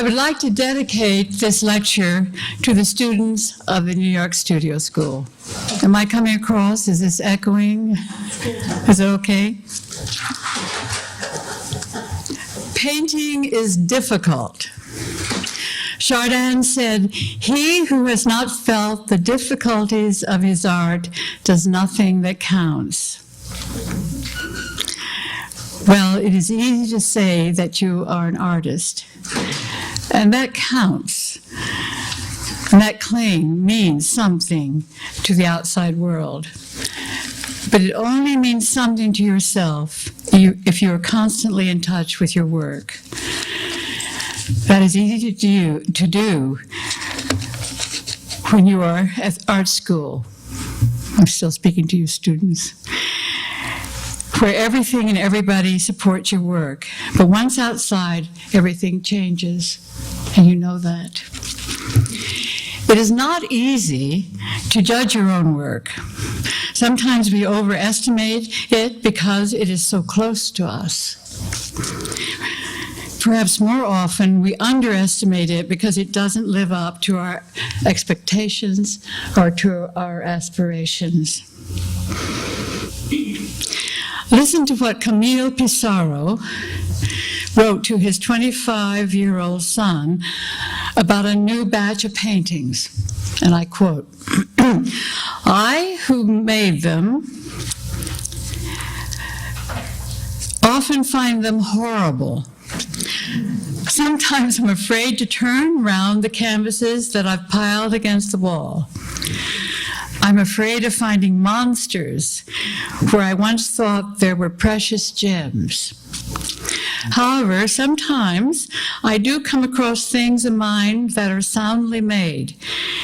I would like to dedicate this lecture to the students of the New York Studio School. Am I coming across? Is this echoing? Is it okay? Painting is difficult. Chardin said, "He who has not felt the difficulties of his art does nothing that counts." Well, it is easy to say that you are an artist, and that counts. And that claim means something to the outside world. But it only means something to yourself if you are constantly in touch with your work. That is easy to do when you are at art school. I'm still speaking to you students. Where everything and everybody supports your work. But once outside, everything changes, and you know that. It is not easy to judge your own work. Sometimes we overestimate it because it is so close to us. Perhaps more often, we underestimate it because it doesn't live up to our expectations or to our aspirations. Listen to what Camille Pissarro wrote to his 25-year-old son about a new batch of paintings. And I quote, "I who made them often find them horrible. Sometimes I'm afraid to turn round the canvases that I've piled against the wall. I'm afraid of finding monsters where I once thought there were precious gems. However, sometimes I do come across things of mine that are soundly made,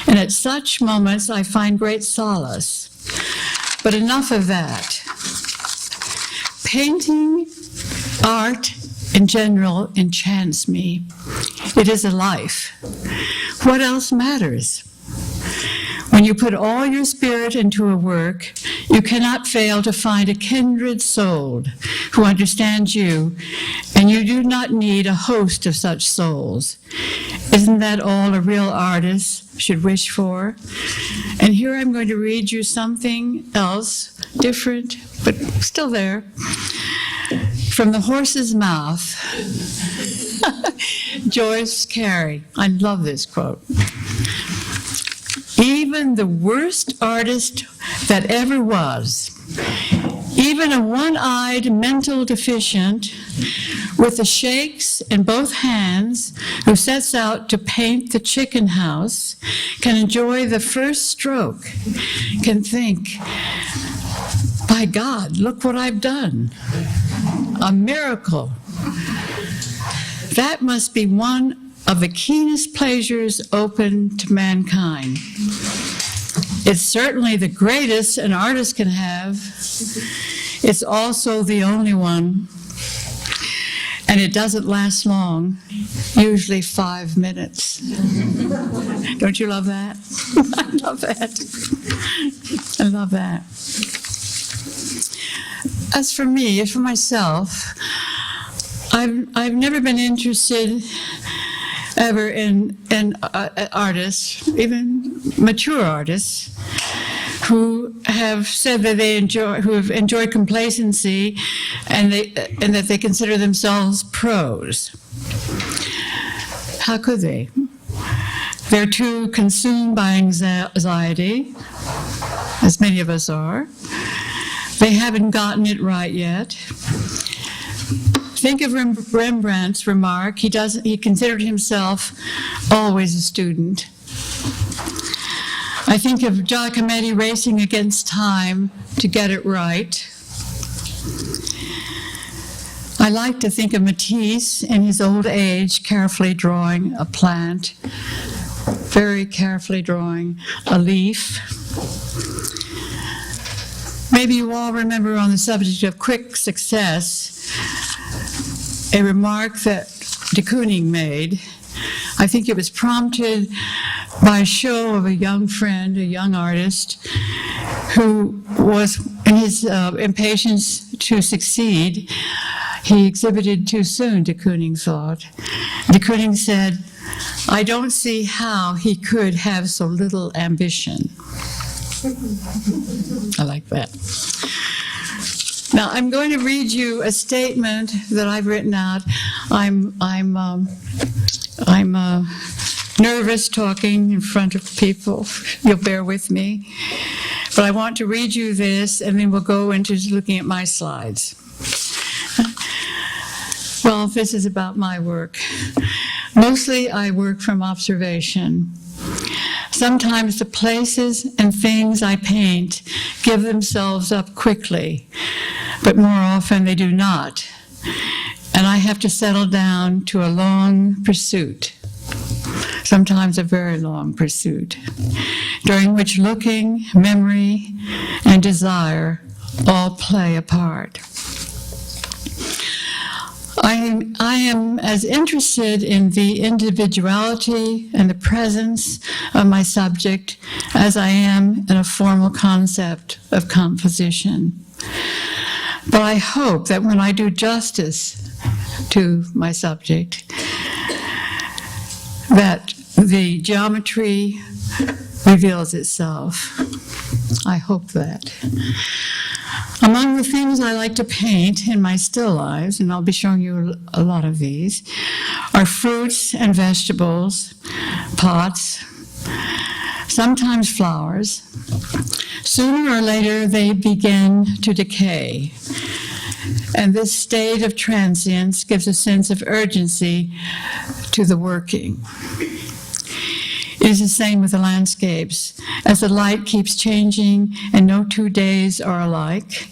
and at such moments I find great solace. But enough of that. Painting, art in general, enchants me. It is a life. What else matters? When you put all your spirit into a work, you cannot fail to find a kindred soul who understands you, and you do not need a host of such souls. Isn't that all a real artist should wish for? And here I'm going to read you something else, different, but still there, from The Horse's Mouth, Joyce Carey. I love this quote. "Even the worst artist that ever was, even a one-eyed mental deficient with the shakes in both hands who sets out to paint the chicken house, can enjoy the first stroke, can think, 'By God, look what I've done. A miracle.' That must be one of the keenest pleasures open to mankind. It's certainly the greatest an artist can have. It's also the only one. And it doesn't last long, usually 5 minutes." Don't you love that? I love that. I love that. As for me, for myself, I've never been interested ever in artists, even mature artists, who have said that who have enjoyed complacency, and that they consider themselves pros. How could they? They're too consumed by anxiety, as many of us are. They haven't gotten it right yet. Think of Rembrandt's remark. He considered himself always a student. I think of Giacometti racing against time to get it right. I like to think of Matisse in his old age carefully drawing a plant, very carefully drawing a leaf. Maybe you all remember, on the subject of quick success, a remark that de Kooning made. I think it was prompted by a show of a young friend, a young artist, who was, in his impatience to succeed, he exhibited too soon, de Kooning thought. de Kooning said, "I don't see how he could have so little ambition." I like that. Now, I'm going to read you a statement that I've written out. I'm nervous talking in front of people. You'll bear with me. But I want to read you this, and then we'll go into looking at my slides. Well, this is about my work. Mostly I work from observation. Sometimes the places and things I paint give themselves up quickly, but more often they do not. And I have to settle down to a long pursuit, sometimes a very long pursuit, during which looking, memory, and desire all play a part. I am as interested in the individuality and the presence of my subject as I am in a formal concept of composition. But I hope that when I do justice to my subject, that the geometry reveals itself. I hope that. Among the things I like to paint in my still lives, and I'll be showing you a lot of these, are fruits and vegetables, pots, sometimes flowers. Sooner or later, they begin to decay. And this state of transience gives a sense of urgency to the working. It is the same with the landscapes. As the light keeps changing and no 2 days are alike.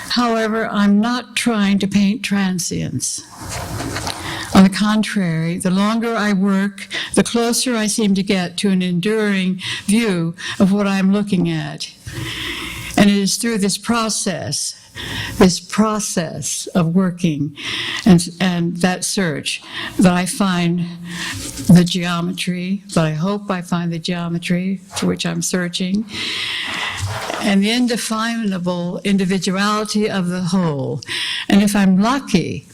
However, I'm not trying to paint transience. On the contrary, the longer I work, the closer I seem to get to an enduring view of what I'm looking at. And it is through this process of working and that search that I find the geometry, that I hope I find the geometry for which I'm searching, and the indefinable individuality of the whole. And if I'm lucky,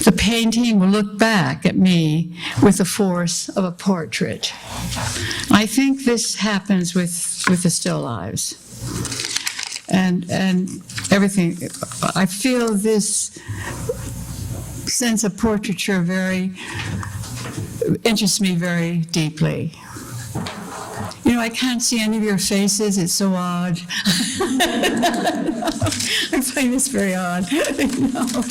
the painting will look back at me with the force of a portrait. I think this happens with the still lives. And everything, I feel this sense of portraiture interests me very deeply. You know, I can't see any of your faces, it's so odd. I find this very odd, you know.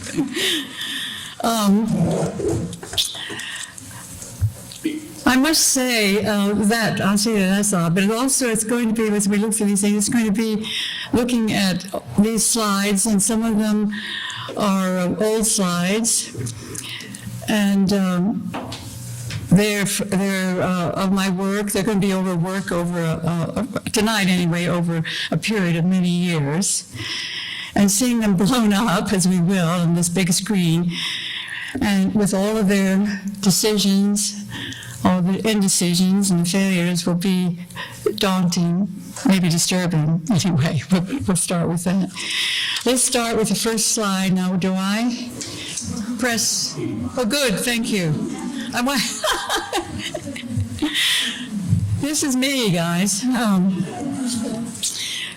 I must say that's odd, but it's going to be, as we look through these things, it's going to be looking at these slides, and some of them are old slides, and they're of my work. They're going to be tonight anyway, over a period of many years, and seeing them blown up, as we will, on this big screen, and with all of their decisions, all the indecisions and failures will be daunting, maybe disturbing. Anyway, we'll start with that. Let's start with the first slide. Now, do I press? Oh, good, thank you. This is me, guys.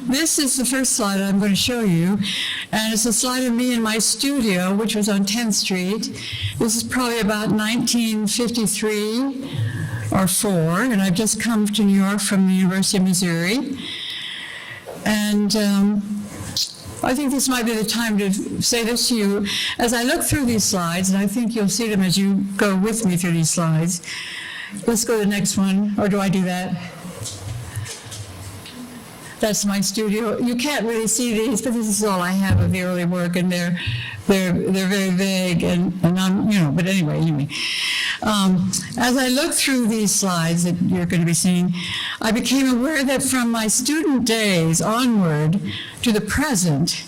This is the first slide I'm going to show you, and it's a slide of me in my studio, which was on 10th Street. This is probably about 1953 or 4, and I've just come to New York from the University of Missouri. And I think this might be the time to say this to you. As I look through these slides, and I think you'll see them as you go with me through these slides. Let's go to the next one, or do I do that? That's my studio. You can't really see these, but this is all I have of the early work, and they're very vague, and I'm, but anyway. As I look through these slides that you're going to be seeing, I became aware that from my student days onward to the present,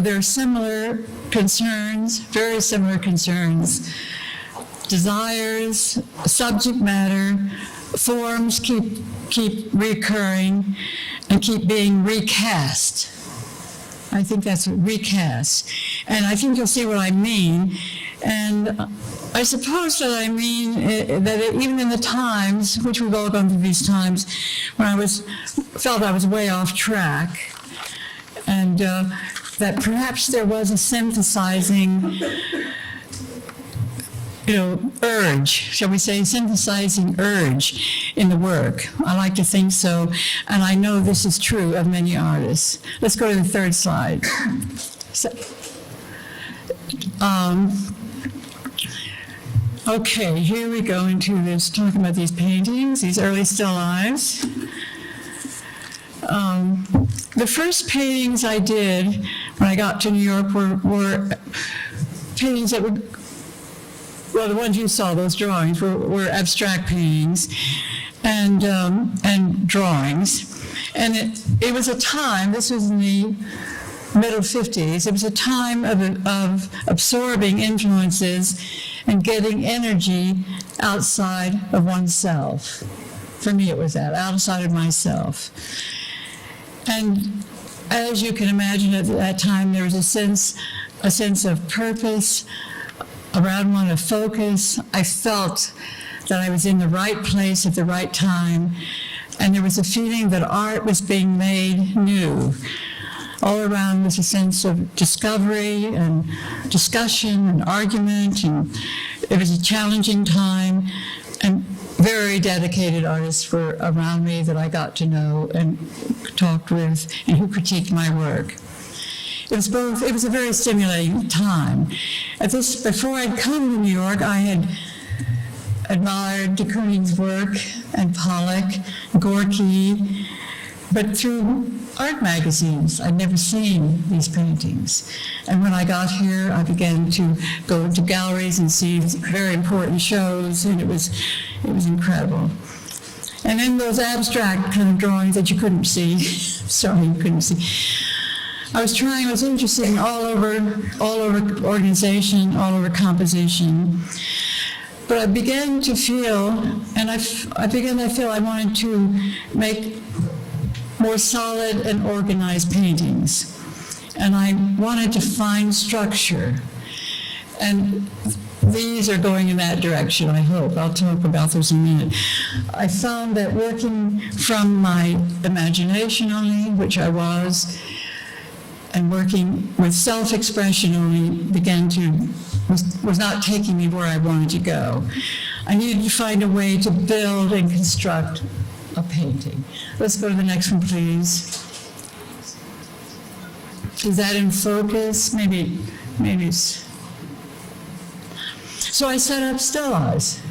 there are similar concerns, very similar concerns, desires, subject matter, forms keep recurring and keep being recast. I think that's what recast. And I think you'll see what I mean And I suppose that I mean that even in the times, which we've all gone through these times, when I felt I was way off track, and that perhaps there was a synthesizing, urge, shall we say, synthesizing urge in the work. I like to think so, and I know this is true of many artists. Let's go to the third slide. Okay, here we go into this, talking about these paintings, these early still lifes. The first paintings I did when I got to New York were paintings that were, well, the ones you saw, those drawings, were abstract paintings and drawings. And it was a time, this was in the middle 50s, it was a time of absorbing influences and getting energy outside of oneself. For me, it was that, outside of myself. And as you can imagine, at that time, there was a sense of purpose, around one of focus. I felt that I was in the right place at the right time, and there was a feeling that art was being made new. All around was a sense of discovery and discussion and argument, and it was a challenging time, and very dedicated artists were around me that I got to know and talked with, and who critiqued my work. It was a very stimulating time. Before I'd come to New York, I had admired de Kooning's work and Pollock, Gorky, but through art magazines. I'd never seen these paintings. And when I got here, I began to go to galleries and see very important shows, and it was incredible. And then those abstract kind of drawings that you couldn't see, sorry, you couldn't see. I was interested in all over organization, all over composition. But I began to feel, and I feel I wanted to make more solid and organized paintings. And I wanted to find structure. And these are going in that direction, I hope. I'll talk about those in a minute. I found that working from my imagination only, which I was, and working with self-expression only was not taking me where I wanted to go. I needed to find a way to build and construct a painting. Let's go to the next one, please. Is that in focus? Maybe it's... So I set up Stella's,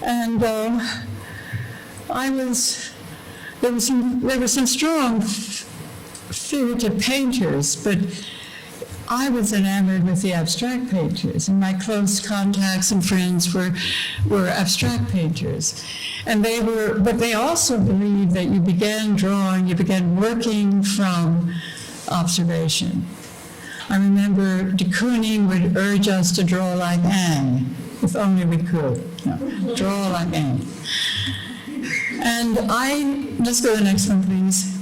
and there were some strong figurative painters, but I was enamored with the abstract painters, and my close contacts and friends were abstract painters. And they also believed that you began working from observation. I remember de Kooning would urge us to draw like Anne, if only we could. No, draw like Anne. And let's go to the next one, please.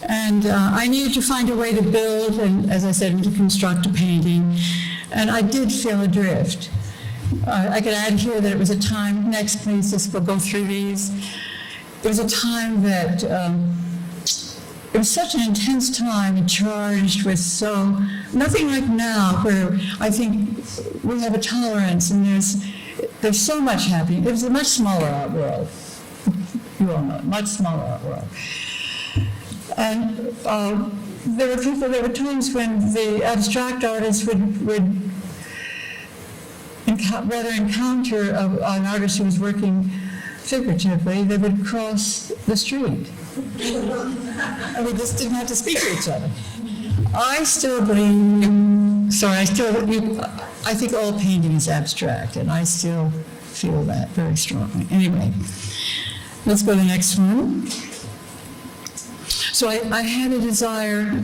And I needed to find a way to build and, as I said, to construct a painting. And I did feel adrift. I could add here that it was a time, next please, we'll go through these. It was a time that, it was such an intense time, charged with nothing like now, where I think we have a tolerance and there's so much happening. It was a much smaller art world. You all know, much smaller art world. And there were times when the abstract artists would rather encounter an artist who was working figuratively, they would cross the street. And we just didn't have to speak to each other. I think all painting is abstract, and I still feel that very strongly. Anyway, let's go to the next one. So I had a desire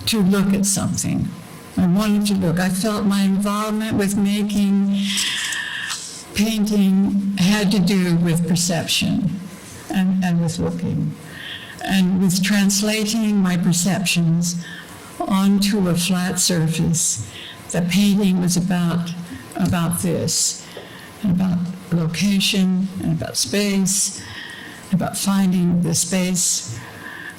to look at something. I wanted to look. I felt my involvement with making painting had to do with perception and with looking, and with translating my perceptions onto a flat surface the painting was about this, and about location, and about space, about finding the space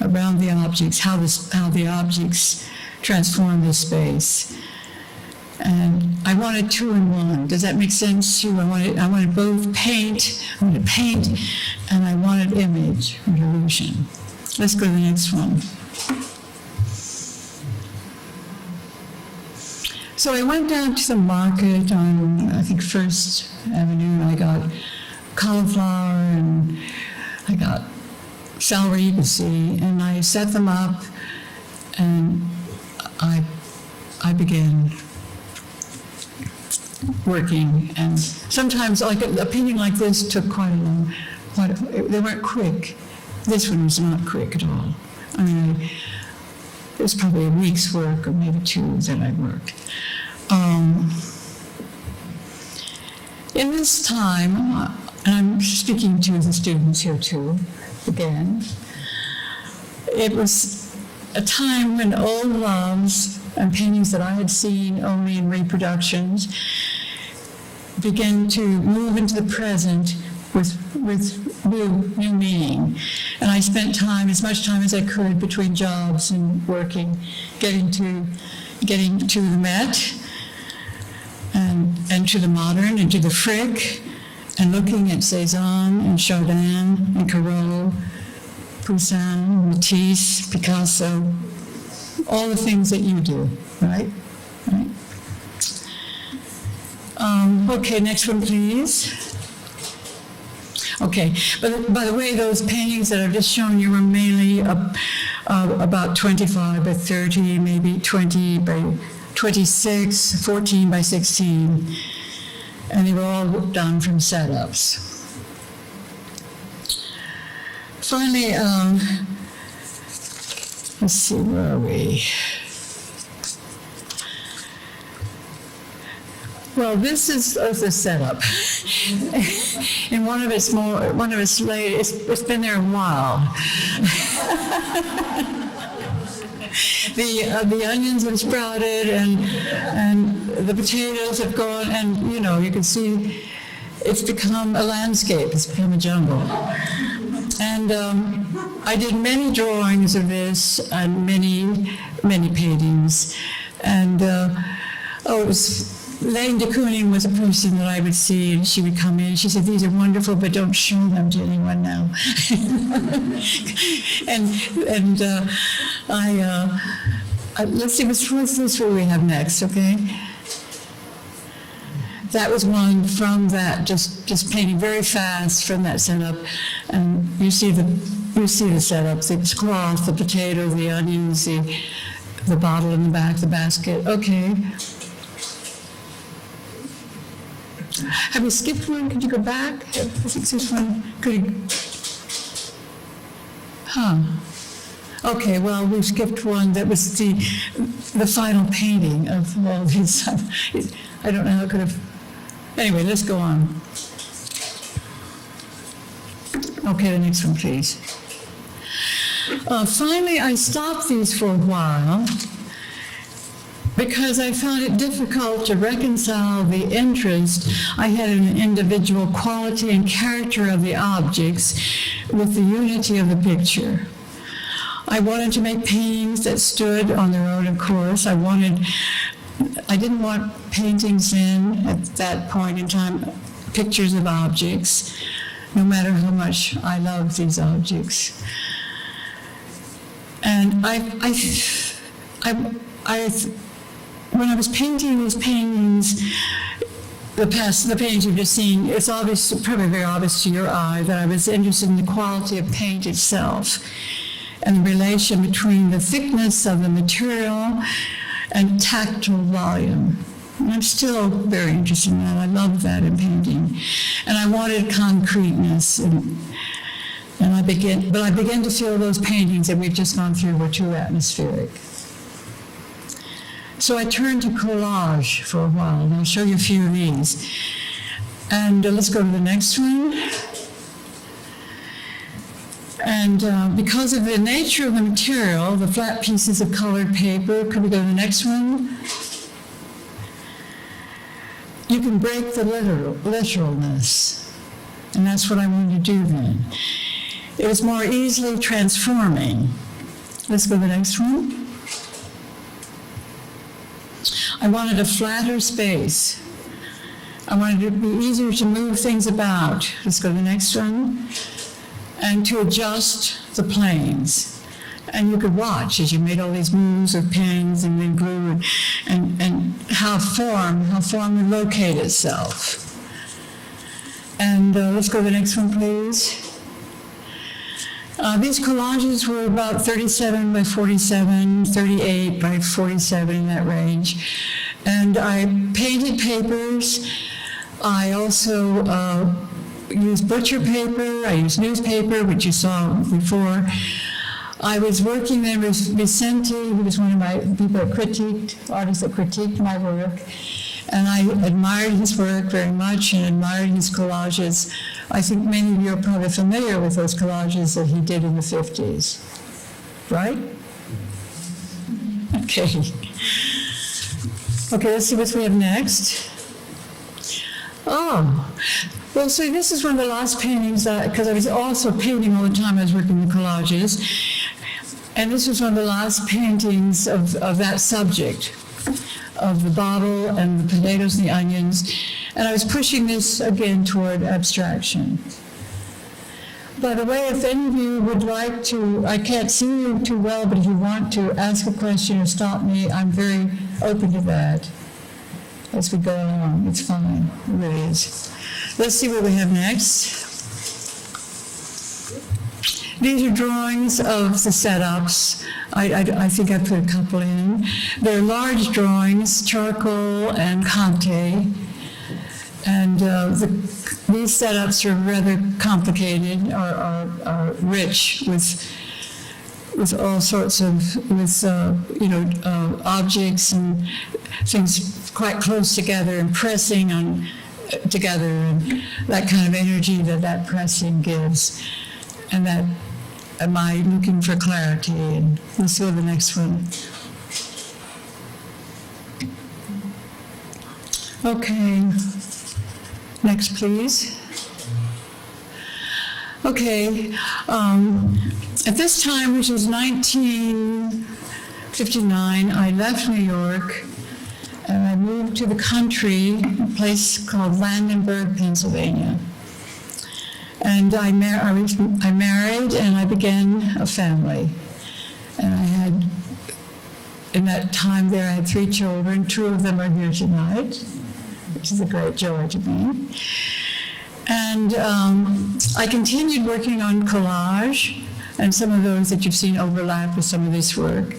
around the objects, how the objects transform the space. And I wanted two in one. Does that make sense to you? I wanted both paint, and I wanted image, or illusion. Let's go to the next one. So I went down to the market on, I think, First Avenue, and I got cauliflower, and I got celery, you can see, and I set them up, and I began working. And sometimes, like a painting like this took they weren't quick. This one was not quick at all. I mean, it was probably a week's work, or maybe two that I worked. In this time, and I'm speaking to the students here too, again, it was a time when old loves and paintings that I had seen only in reproductions began to move into the present with new meaning. And I spent as much time as I could between jobs and working, getting to the Met, and to the modern, and to the Frick, and looking at Cézanne and Chardin and Corot, Poussin, Matisse, Picasso, all the things that you do, right? Okay, next one, please. Okay, but by the way, those paintings that I've just shown you were mainly about 25 by 30, maybe 20 by 26, 14 by 16, and they were all done from setups. Finally, let's see, where are we? Well, this is the setup. And one of its late, it's been there a while. The onions have sprouted, and the potatoes have gone, and you can see it's become a landscape. It's become a jungle. And I did many drawings of this and many paintings. And it was Leonard de Kooning was a person that I would see, and she would come in. She said, "These are wonderful, but don't show them to anyone now." and let's see, what's this what we have next, okay? That was one from that, just painting very fast from that setup, and you see the setup: the cloth, the potato, the onions, the bottle in the back, the basket. Okay. Have we skipped one? Could you go back? I think this one. Okay, well, we skipped one that was the final painting of all these. I don't know how it could have. Anyway, let's go on. Okay, the next one, please. Finally, I stopped these for a while because I found it difficult to reconcile the interest I had in the individual quality and character of the objects with the unity of the picture. I wanted to make paintings that stood on their own, of course. I didn't want paintings in, at that point in time, pictures of objects, no matter how much I loved these objects. And when I was painting these paintings, the paintings you've just seen, it's obvious, probably very obvious to your eye, that I was interested in the quality of paint itself and the relation between the thickness of the material and tactile volume. And I'm still very interested in that. I love that in painting. And I wanted concreteness. And I began to feel those paintings that we've just gone through were too atmospheric. So I turned to collage for a while, and I'll show you a few of these. And let's go to the next one. And because of the nature of the material, the flat pieces of colored paper, could we go to the next one? can break the literalness. And that's what I wanted to do then. It was more easily transforming. Let's go to the next one. I wanted a flatter space. I wanted it to be easier to move things about. Let's go to the next one. And to adjust the planes. And you could watch as you made all these moves with pens and then glue and how form would locate itself. And let's go to the next one, please. These collages were about 37 by 47, 38 by 47, in that range. And I painted papers. I also used butcher paper. I used newspaper, which you saw before. I was working there with Vicente, who was one of my people that artists that critiqued my work. And I admired his work very much and admired his collages. I think many of you are probably familiar with those collages that he did in the 50s, right? Okay. Okay, let's see what we have next. Oh, well, see, this is one of the last paintings, because I was also painting all the time. I was working with collages. And this was one of the last paintings of that subject, of the bottle and the potatoes and the onions. And I was pushing this again toward abstraction. By the way, if any of you would like to, I can't see you too well, but if you want to ask a question or stop me, I'm very open to that as we go along. It's fine, it really is. Let's see what we have next. These are drawings of the setups. I think I put a couple in. They're large drawings, charcoal and Conte. And these setups are rather complicated, are rich with all sorts of, objects and things quite close together and pressing on together, and that kind of energy that pressing gives. And that, am I looking for clarity? And let's go to the next one. Okay, next please. Okay, at this time, which was 1959, I left New York and I moved to the country, a place called Landenberg, Pennsylvania. And I married and I began a family. And I had, in that time there, I had 3 children. 2 of them are here tonight, which is a great joy to me. And I continued working on collage, and some of those that you've seen overlap with some of this work.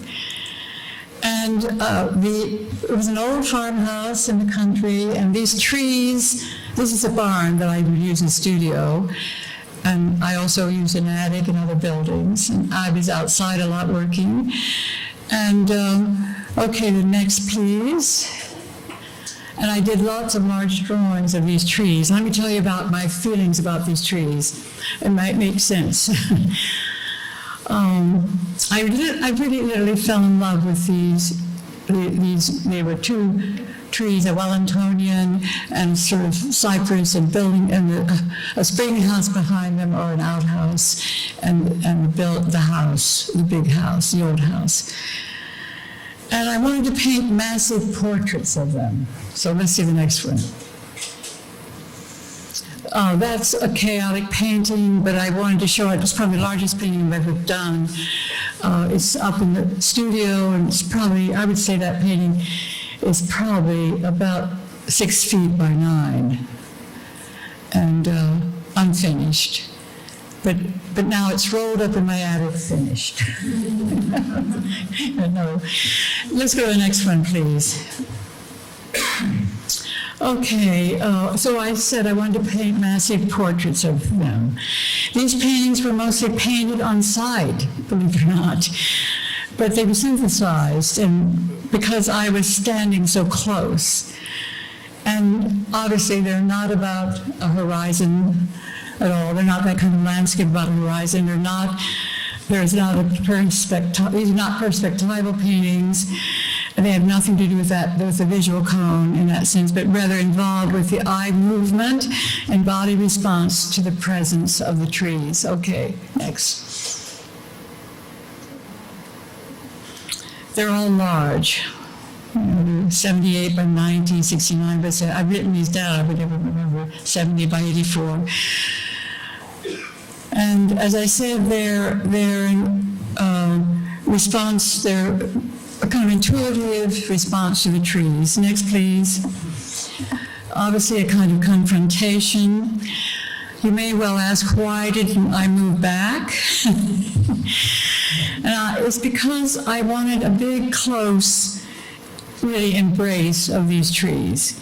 And it was an old farmhouse in the country, and these trees, this is a barn that I would use as a studio, and I also use an attic and other buildings, and I was outside a lot working. And, okay, the next, please. And I did lots of large drawings of these trees. Let me tell you about my feelings about these trees. It might make sense. I really literally fell in love with these. They were 2 trees, a Wellingtonian and sort of cypress, and building, and a spring house behind them, or an outhouse, and built the house, the big house, the old house. And I wanted to paint massive portraits of them. So let's see the next one. That's a chaotic painting, but I wanted to show it. It's probably the largest painting I've ever done. It's up in the studio, and it's probably, I would say that painting is probably about 6 feet by 9, and unfinished. But now it's rolled up in my attic, finished. No. Let's go to the next one, please. Okay, so I said I wanted to paint massive portraits of them. These paintings were mostly painted on site, believe it or not, but they were synthesized, and because I was standing so close. And obviously they're not about a horizon at all. They're not that kind of landscape about a horizon. These are not perspectival paintings. And they have nothing to do with that, with the visual cone in that sense, but rather involved with the eye movement and body response to the presence of the trees. Okay, next. They're all large. 78 by 90, 69 by 70. I've written these down, I would never remember, 70 by 84. And as I said, their response, their a kind of intuitive response to the trees. Next, please. Obviously a kind of confrontation. You may well ask, why didn't I move back? It's because I wanted a big, close, really embrace of these trees.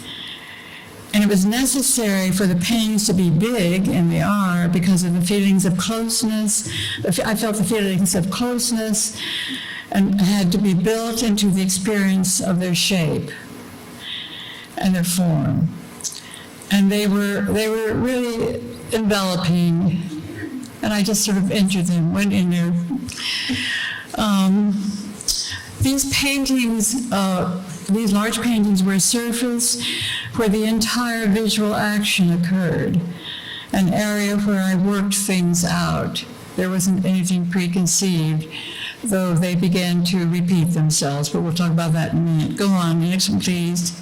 And it was necessary for the paintings to be big, and they are, because of the feelings of closeness. I felt the feelings of closeness and had to be built into the experience of their shape and their form. And they were really enveloping, and I just sort of entered them, went in there. These paintings, these large paintings were a surface where the entire visual action occurred, an area where I worked things out. There wasn't anything preconceived, though they began to repeat themselves, but we'll talk about that in a minute. Go on, the next one, please.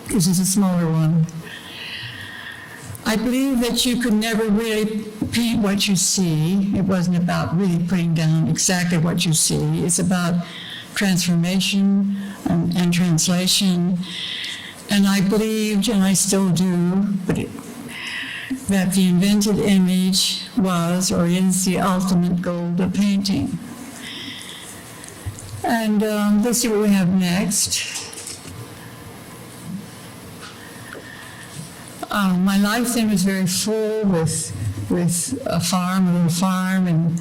This is a smaller one. I believe that you could never really paint what you see. It wasn't about really putting down exactly what you see. It's about transformation and translation. And I believed, and I still do, that the invented image was or is the ultimate goal of painting. And let's see what we have next. My life then was very full with a little farm, and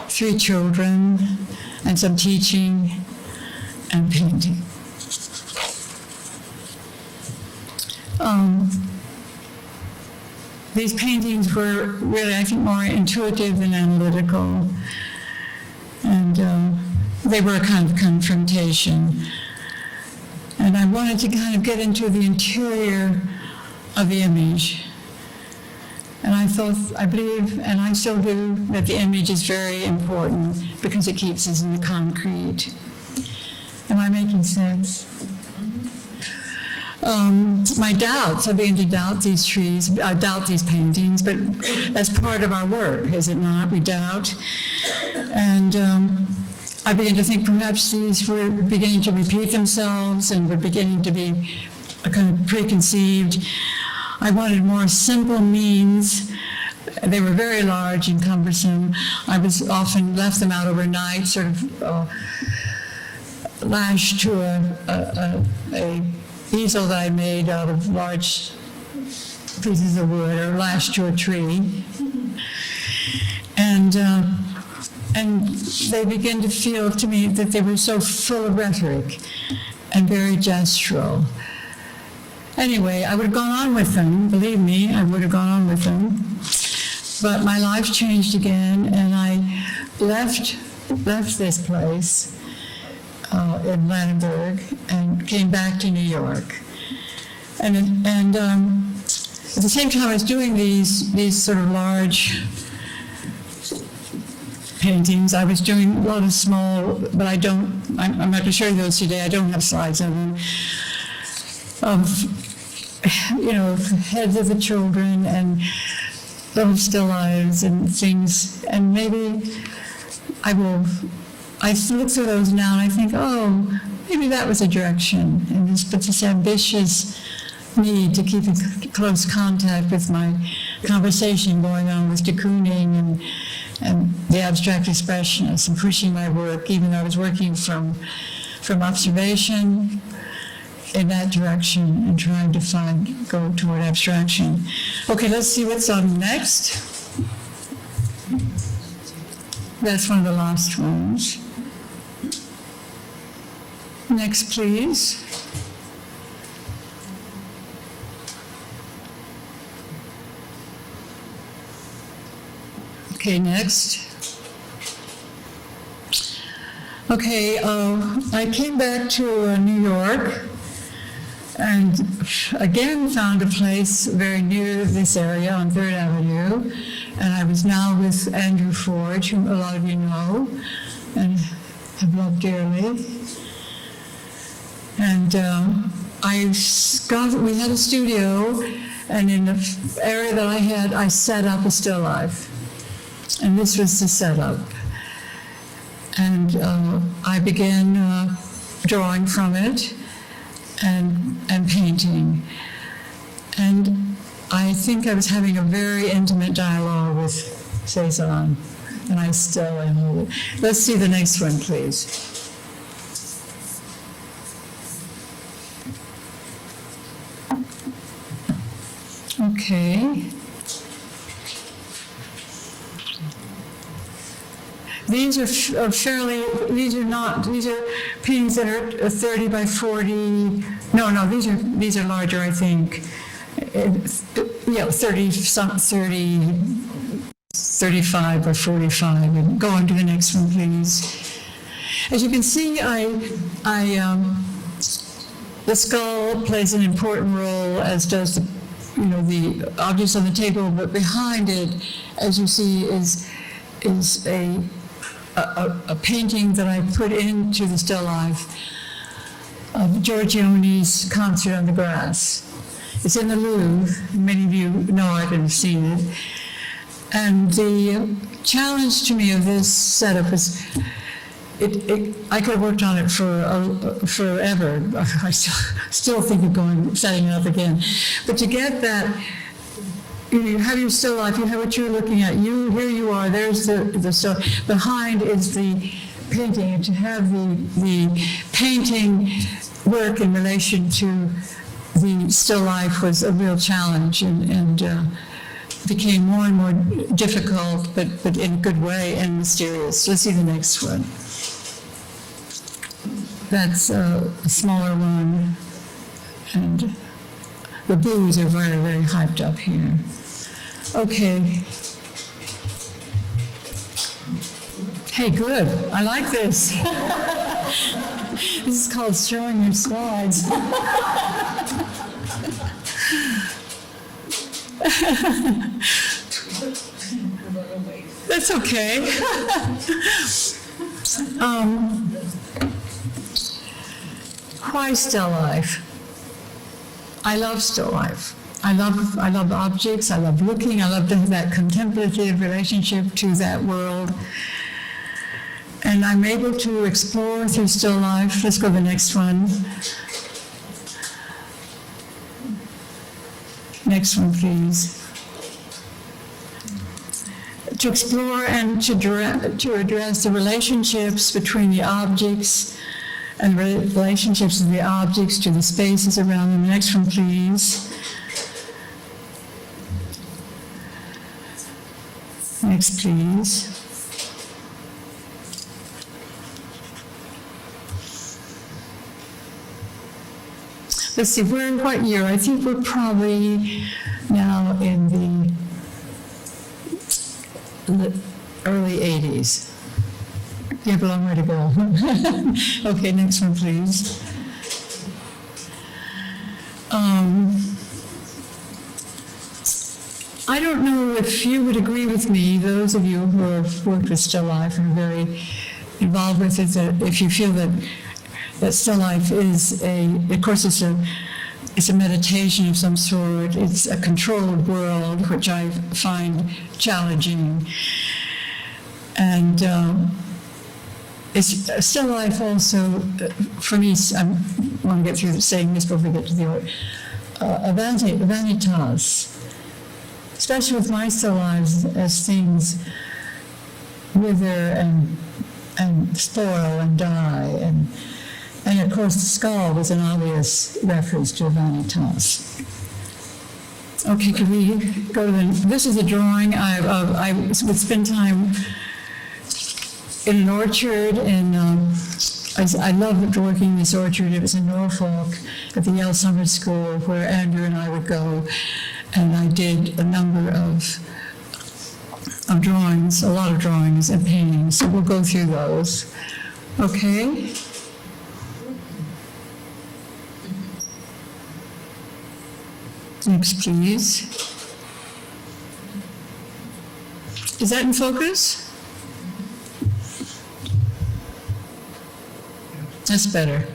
3 children, and some teaching and painting. These paintings were really, I think, more intuitive than analytical, and they were a kind of confrontation. And I wanted to kind of get into the interior of the image. And I believe, and I still do, that the image is very important because it keeps us in the concrete. Am I making sense? My doubts, I began to doubt these trees, I doubt these paintings, but that's part of our work, is it not? We doubt. And I began to think perhaps these were beginning to repeat themselves and were beginning to be a kind of preconceived. I wanted more simple means. They were very large and cumbersome. I was often left them out overnight, sort of lashed to a easel that I made out of large pieces of wood, or lashed to a tree. And they began to feel to me that they were so full of rhetoric and very gestural. Anyway, I would have gone on with them, believe me, I would have gone on with them. But my life changed again, and I left this place in Leonard and came back to New York. And at the same time I was doing these sort of large paintings, I was doing a lot of small, but I'm not going to show you those today, I don't have slides of them, heads of the children and little still lives and things, and maybe I look through those now and I think, oh, maybe that was a direction, and this ambitious need to keep in close contact with my conversation going on with de Kooning and the abstract expressionists, and pushing my work, even though I was working from observation in that direction and trying to go toward abstraction. Okay, let's see what's on next. That's one of the last ones. Next, please. Okay, next. Okay, I came back to New York and again found a place very near this area on 3rd Avenue. And I was now with Andrew Forge, whom a lot of you know and have loved dearly. And we had a studio, and in the area that I set up a still life. And this was the setup. And I began drawing from it and painting. And I think I was having a very intimate dialogue with Cezanne, and I still am. Let's see the next one, please. Okay. These are these are paintings that are 30 by 40. No, these are larger, I think. 30, 35 or 45. And go on to the next one, please. As you can see, the skull plays an important role, as does the objects on the table. But behind it, as you see, is a painting that I put into the still life of Giorgione's Concert on the Grass. It's in the Louvre. Many of you know it and have seen it. And the challenge to me of this setup is, I could have worked on it for forever. I still think of setting it up again. But to get that, you have your still life, you have what you're looking at. Here you are, there's the still. Behind is the painting, and to have the painting work in relation to the still life was a real challenge, and became more and more difficult, but in a good way and mysterious. Let's see the next one. That's a smaller one, and the blues are very, very hyped up here. Okay. Hey, good. I like this. This is called showing your slides. That's okay. Why still life? I love still life. I love objects. I love looking. I love that contemplative relationship to that world. And I'm able to explore through still life. Let's go to the next one. Next one, please. To explore and to address the relationships between the objects and relationships of the objects to the spaces around them. Next one, please. Next, please. Let's see, we're in what year? I think we're probably now in the early 80s. You have a long way to go. Okay, next one, please. I don't know if you would agree with me, those of you who have worked with still life and are very involved with it, that if you feel that still life is of course it's a meditation of some sort, it's a controlled world, which I find challenging. And it's still life also, for me, I want to get through saying this before we get to the art, vanitas, especially with my still lives, as things wither and spoil and die, and of course the skull was an obvious reference to vanitas. Okay, could we go to this is a drawing I would spend time in an orchard, and I loved working in this orchard. It was in Norfolk at the Yale Summer School, where Andrew and I would go, and I did a number of drawings, a lot of drawings and paintings, so we'll go through those. Okay. Next, please. Is that in focus? That's better.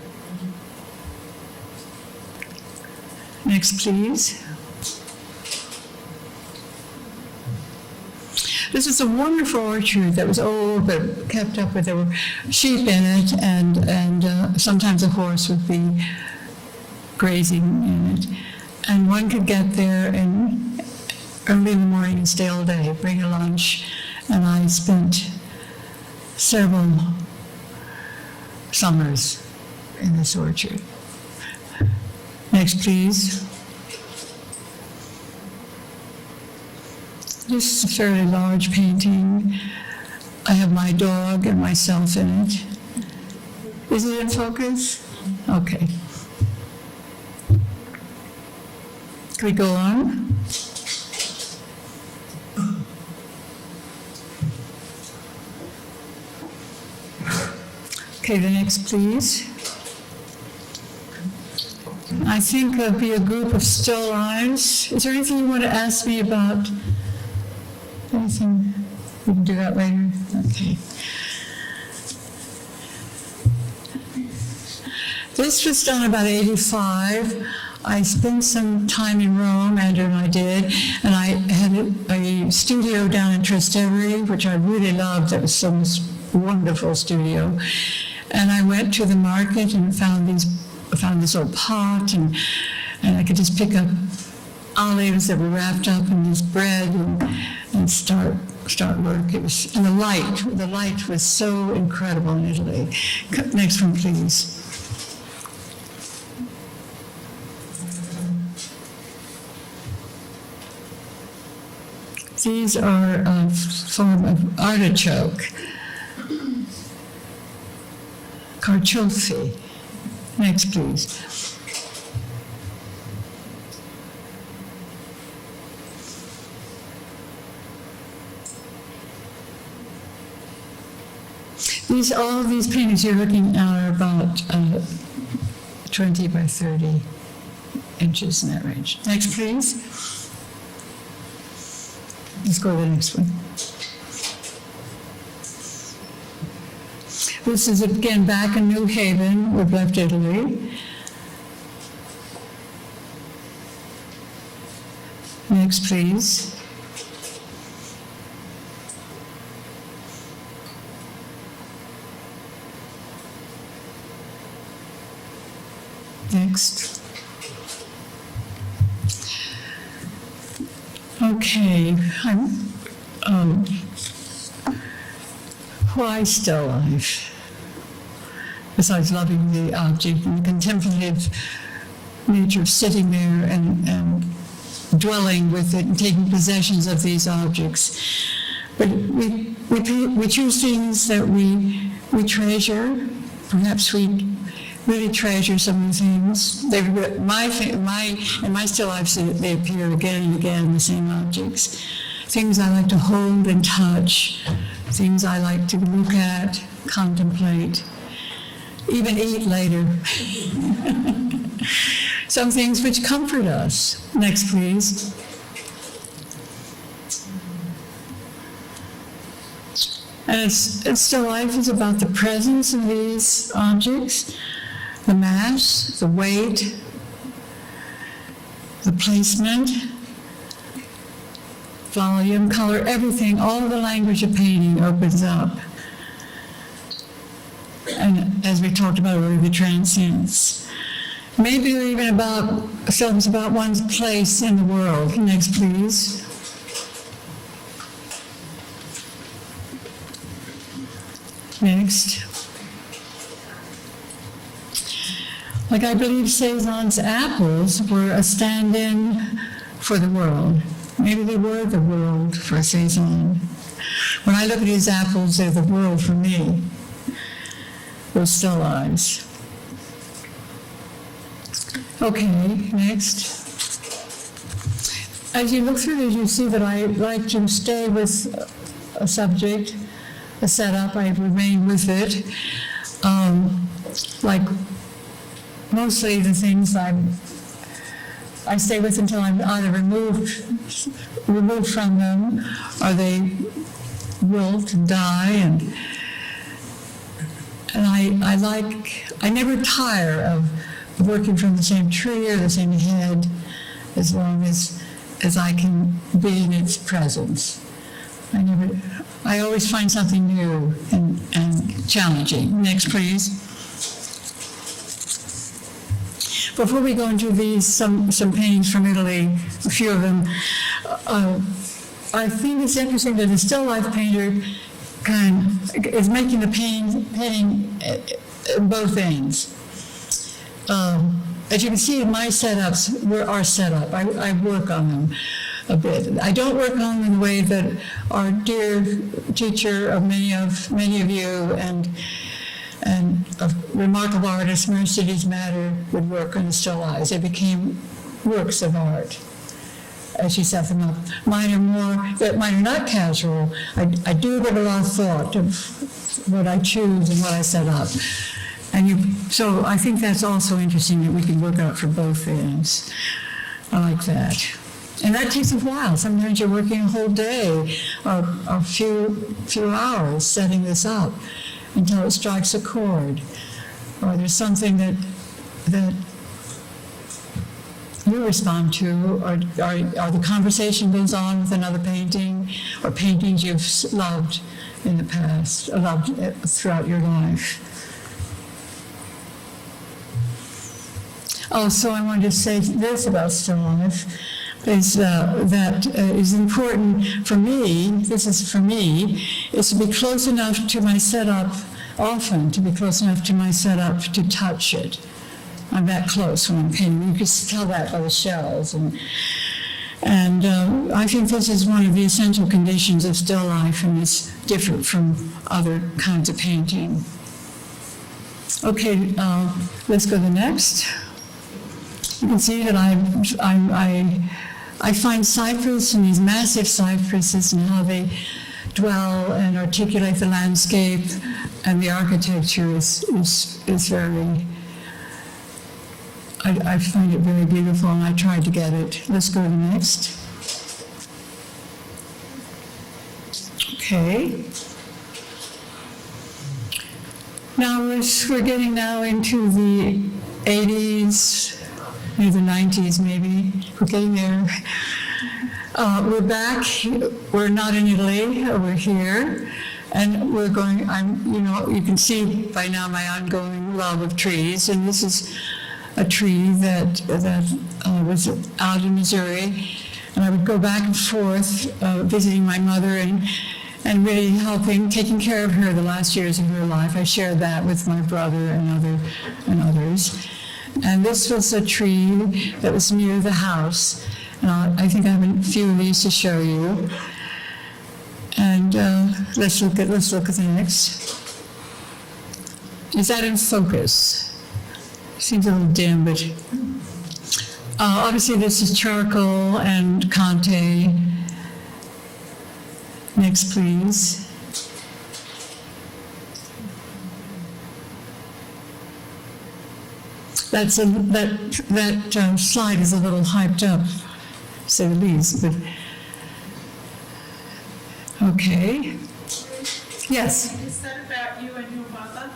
Next, please. This is a wonderful orchard that was old but kept up with. There were sheep in it, and sometimes a horse would be grazing in it. And one could get there early in the morning and stay all day, bring a lunch. And I spent several summers in this orchard. Next, please. This is a fairly large painting. I have my dog and myself in it. Is it in focus? Okay. Can we go on? Okay, the next, please. I think there'll be a group of still lives. Is there anything you want to ask me about? Anything? We can do that later? Okay. This was done about 85. I spent some time in Rome, Andrew and I did, and I had a studio down in Trastevere, which I really loved. That was some wonderful studio. And I went to the market and found this old pot, and I could just pick up olives that were wrapped up in this bread and start work. It was, and the light was so incredible in Italy. Next one, please. These are a form of artichoke, carciofi. Next, please. All of these paintings you're looking at are about 20 by 30 inches in that range. Next, please. Let's go to the next one. This is again back in New Haven. We've left Italy. Next, please. Next. Okay, why still life? Besides loving the object and the contemplative nature of sitting there and dwelling with it and taking possessions of these objects. But we choose things that we treasure. Perhaps we really treasure some of the things. In my still lives, they appear again and again, the same objects. Things I like to hold and touch, things I like to look at, contemplate, even eat later. Some things which comfort us. Next, please. And it's still life is about the presence of these objects. The mass, the weight, the placement, volume, color, everything, all the language of painting opens up. And as we talked about earlier, the transience. Maybe even about one's place in the world. Next, please. Next. Like I believe Cézanne's apples were a stand-in for the world. Maybe they were the world for Cézanne. When I look at these apples, they're the world for me. Those still lives. Okay, next. As you look through these, you see that I like to stay with a subject, a setup. I remain with it. like mostly the things I stay with until I'm either removed from them, or they wilt and die, and I never tire of working from the same tree or the same head, as long as I can be in its presence. I always find something new and challenging. Next, please. Before we go into these, some paintings from Italy, a few of them, I think it's interesting that a still life painter is making the painting at both ends. As you can see, my setups were our setup. I work on them a bit. I don't work on them in the way that our dear teacher of many of you and a remarkable artist, Mercedes Matter, would work on the still lives. They became works of art as she set them up. Mine are not casual. I do give a lot of thought of what I choose and what I set up. So I think that's also interesting that we can work out for both ends. I like that. And that takes a while. Sometimes you're working a whole day or a few hours setting this up until it strikes a chord. Or there's something that you respond to, or the conversation goes on with another painting, or paintings you've loved in the past, loved throughout your life. Also, I wanted to say this about still life, is that is important for me, this is for me, is to be close enough to my setup, often to be close enough to my setup to touch it. I'm that close when I'm painting. You can tell that by the shells. And I think this is one of the essential conditions of still life, and it's different from other kinds of painting. Okay, let's go to the next. You can see that I find cypress and these massive cypresses and how they dwell and articulate the landscape, and the architecture is very, I find it very beautiful, and I tried to get it. Let's go to the next. Okay. Now we're getting now into the 80s, maybe the 90s maybe. We're getting there. We're back. We're not in Italy. We're here. And we're going, you can see by now my ongoing love of trees. And this is a tree that was out in Missouri. And I would go back and forth visiting my mother and really taking care of her the last years of her life. I shared that with my brother and others. And this was a tree that was near the house. And I think I have a few of these to show you. And let's look at the next. Is that in focus? Seems a little dim, but obviously this is charcoal and Conte. Next, please. That slide is a little hyped up, to say the least. But okay. Yes. Is that about you and your mother?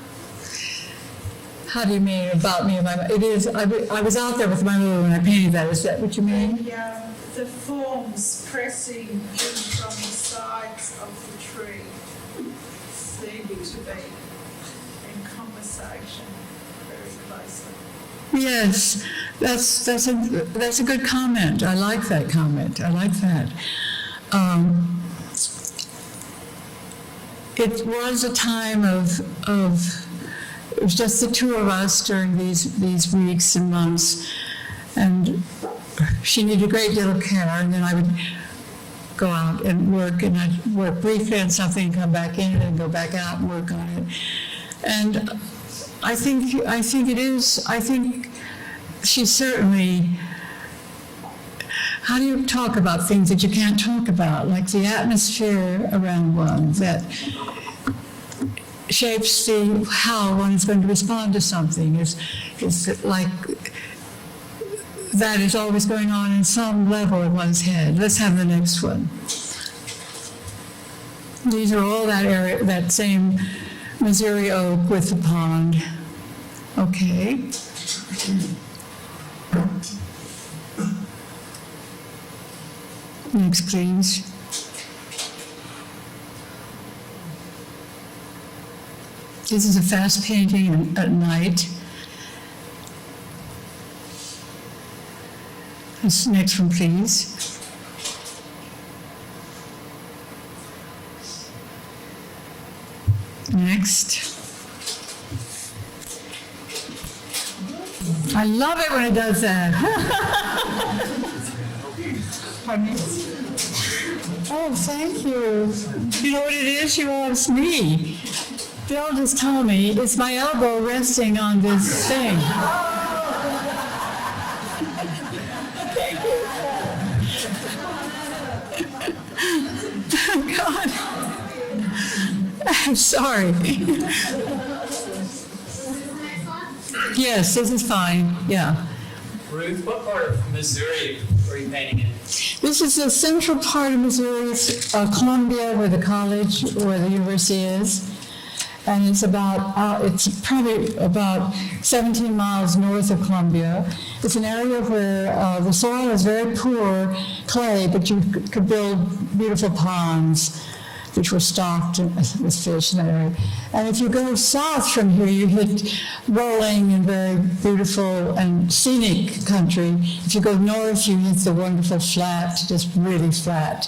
How do you mean about me and my mother? It is. I was out there with my mother when I painted that. Is that what you mean? The forms pressing in from the sides of the tree seem to be in conversation very closely. Yes, that's a good comment. I like that comment. I like that. It was a time of it was just the two of us during these weeks and months, and she needed a great deal of care, and then I would go out and work, and I'd work briefly on something, come back in, and go back out and work on it. And I think she certainly, how do you talk about things that you can't talk about, like the atmosphere around one, that shapes how one is going to respond to something. Is like that is always going on in some level in one's head. Let's have the next one. These are all that area, that same Missouri oak with the pond. Okay. Next, please. This is a fast painting at night. This next one, please. Next. I love it when it does that. Pardon me? Oh, thank you. You know what it is? You asked me. Bill just told me it's my elbow resting on this thing. Thank you. Oh, God. I'm sorry. Yes, this is fine. Yeah. Ruth, what part of Missouri were you painting in? This is the central part of Missouri, Columbia, where the college, where the university is. And it's probably about 17 miles north of Columbia. It's an area where the soil is very poor, clay, but you could build beautiful ponds, which were stocked with fish in that area. And if you go south from here, you hit rolling and very beautiful and scenic country. If you go north, you hit the wonderful flat, just really flat,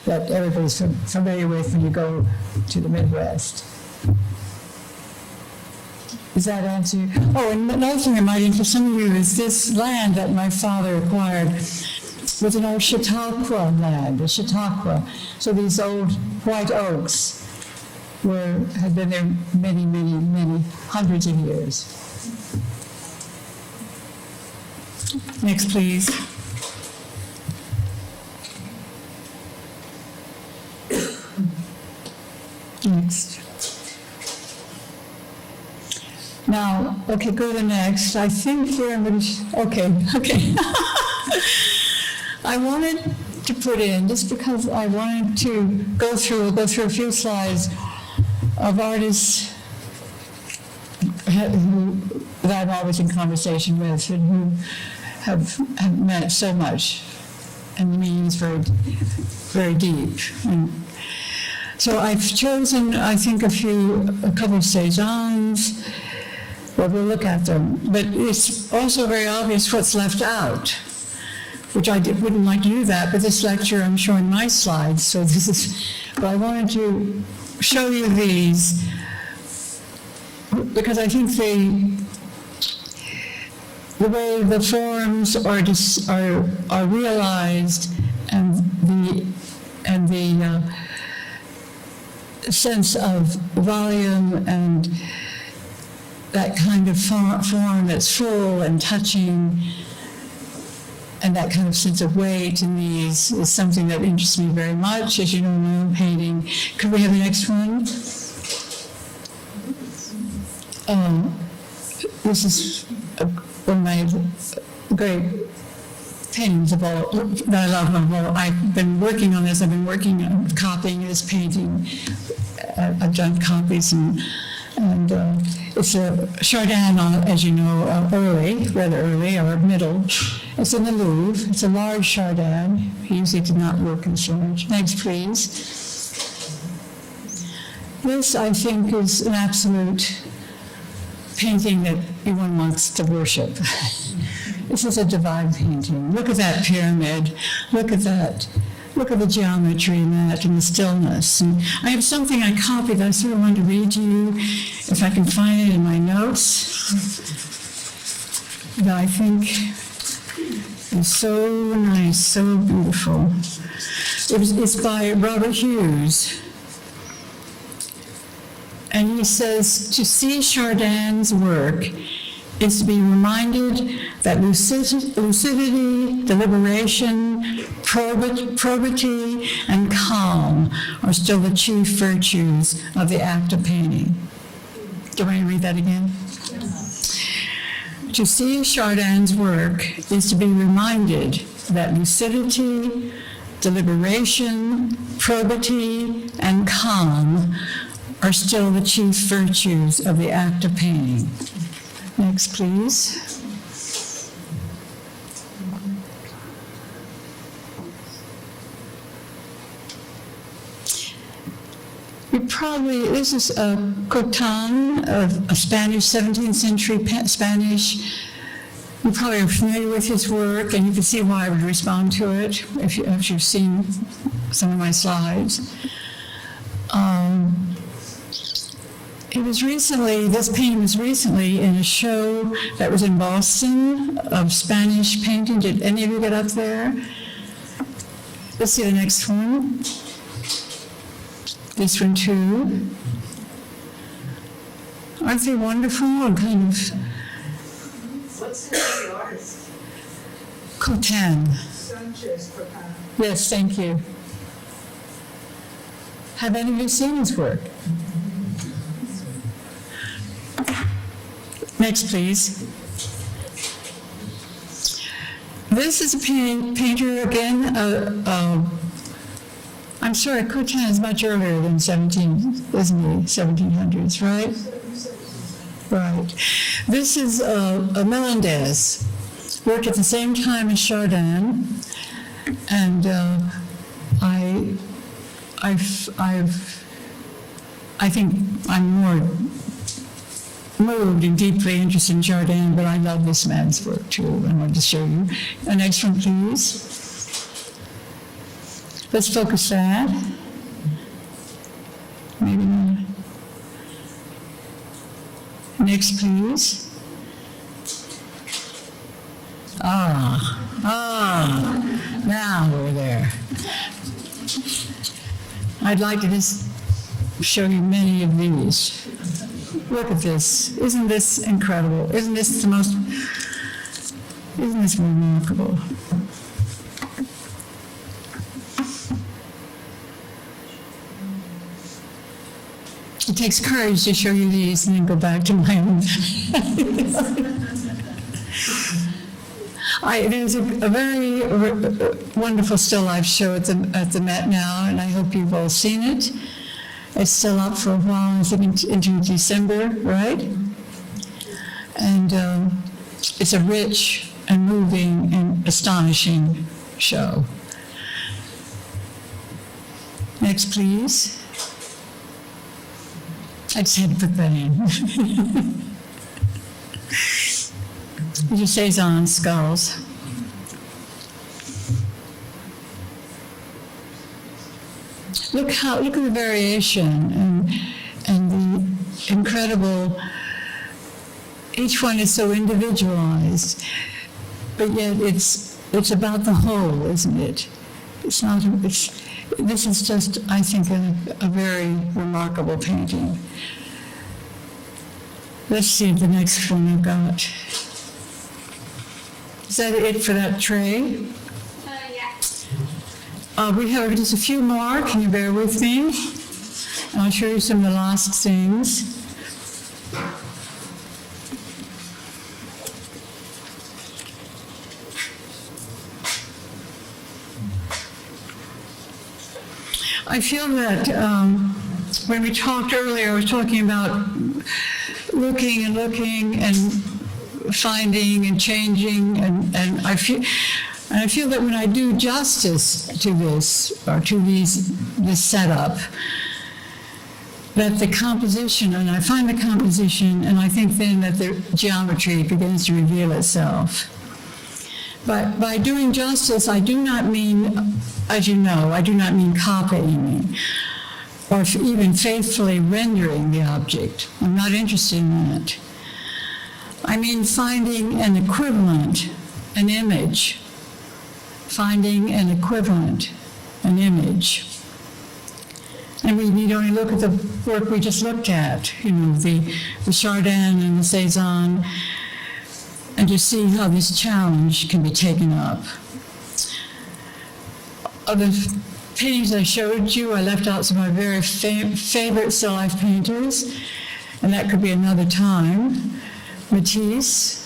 that everybody's familiar with when you go to the Midwest. Does that answer you? Oh, and another thing that might interest some of you is this land that my father acquired was an old Chautauqua land, a Chautauqua. So these old white oaks had been there many, many, many hundreds of years. Next, please. Next. Now, okay, go to the next. I think we're going to, okay. I wanted to put in, just because I wanted to go through a few slides of artists that I'm always in conversation with and who have meant so much and means very, very deep. And so I've chosen, I think, a couple of Cézannes. Well, we'll look at them. But it's also very obvious what's left out, which I wouldn't like to do that, but this lecture I'm showing my slides, so this is, but I wanted to show you these because I think the way the forms are realized and the sense of volume and that kind of form that's full and touching and that kind of sense of weight in these is something that interests me very much, as you know, painting. Could we have the next one? This is one of my great paintings of all that I love of all. I've been working on this. I've been working on copying this painting. I've done copies and it's a Chardin, as you know, rather early, or middle. It's in the Louvre. It's a large Chardin. He usually did not work in so much. Next, please. This, I think, is an absolute painting that everyone wants to worship. This is a divine painting. Look at that pyramid. Look at that. Look at the geometry in that and the stillness. And I have something I copied that I sort of wanted to read to you, if I can find it in my notes, that I think is so nice, so beautiful. It's by Robert Hughes. And he says, to see Chardin's work is to be reminded that lucidity, deliberation, probity, and calm are still the chief virtues of the act of painting. Do you want me to read that again? To see Chardin's work is to be reminded that lucidity, deliberation, probity, and calm are still the chief virtues of the act of painting. Next, please. This is a Cotan, a Spanish, 17th century Spanish. You probably are familiar with his work, and you can see why I would respond to it if you've seen some of my slides. This painting was recently in a show that was in Boston of Spanish painting. Did any of you get up there? Let's see the next one. This one too. Aren't they wonderful? And kind of. What's the name of the artist? Cotan. Sanchez Cotan. Yes, thank you. Have any of you seen his work? Next, please. This is a painter again. I'm sorry, Cotan is much earlier than 1700s, right? Right. This is a Melendez, worked at the same time as Chardin, and I think I'm more moved and deeply interested in Chardin, but I love this man's work too. I wanted to show you. The next one, please. Let's focus that. Maybe not. Next, please. Now we're there. I'd like to just show you many of these. Look at this. Isn't this incredible? Isn't this remarkable? It takes courage to show you these and then go back to my own. There's a very wonderful still life show at the Met now, and I hope you've all seen it. It's still up for a while, I think into December, right? And it's a rich and moving and astonishing show. Next, please. I just had to put that in. These are Cezanne skulls. Look at the variation and the incredible. Each one is so individualized, but yet it's about the whole, isn't it? It's not. This is just, I think, a very remarkable painting. Let's see the next one I've got. Is that it for that tray? Yeah. We have just a few more. Can you bear with me? And I'll show you some of the last things. I feel that when we talked earlier, I was talking about looking and finding and changing, and I feel that when I do justice to this or to this setup, that the composition, and I find the composition, and I think then that the geometry begins to reveal itself. But by doing justice, I do not mean, as you know, I do not mean copying or even faithfully rendering the object. I'm not interested in that. I mean finding an equivalent, an image. Finding an equivalent, an image. And we need only look at the work we just looked at, the Chardin and the Cezanne, and to see how this challenge can be taken up. Of the paintings I showed you, I left out some of my very favorite still life painters. and that could be another time. Matisse.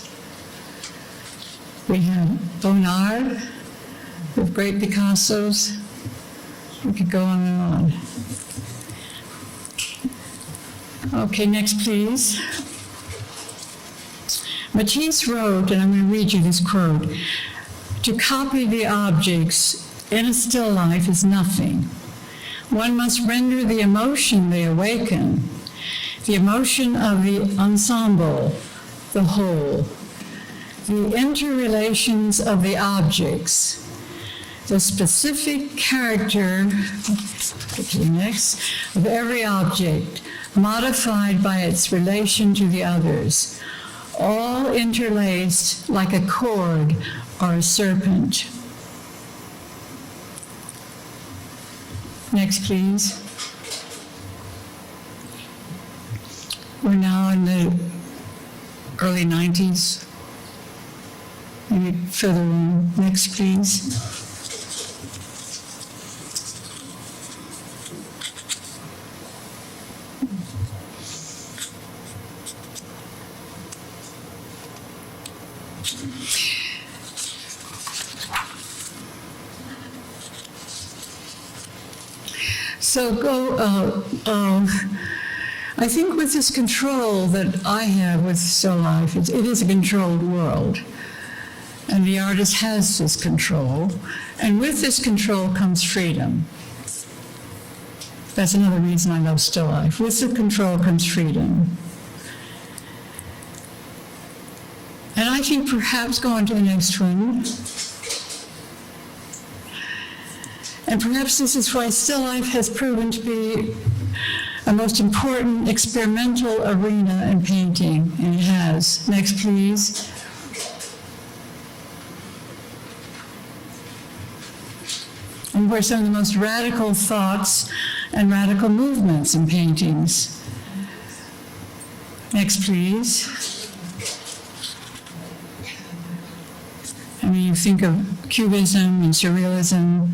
We have Leonard, with great Picassos. We could go on and on. Okay, next, please. Matisse wrote, and I'm going to read you this quote, "To copy the objects in a still life is nothing. One must render the emotion they awaken, the emotion of the ensemble, the whole, the interrelations of the objects, the specific character of every object, modified by its relation to the others, all interlaced like a cord or a serpent." Next, please. We're now in the early 90s. Maybe further on. Next, please. So I think with this control that I have with still life, it is a controlled world. And the artist has this control. And with this control comes freedom. That's another reason I love still life. With the control comes freedom. And I think perhaps go on to the next one. And perhaps this is why still life has proven to be a most important experimental arena in painting, and it has. Next, please. And where some of the most radical thoughts and radical movements in paintings. Next, please. I mean, you think of Cubism and Surrealism,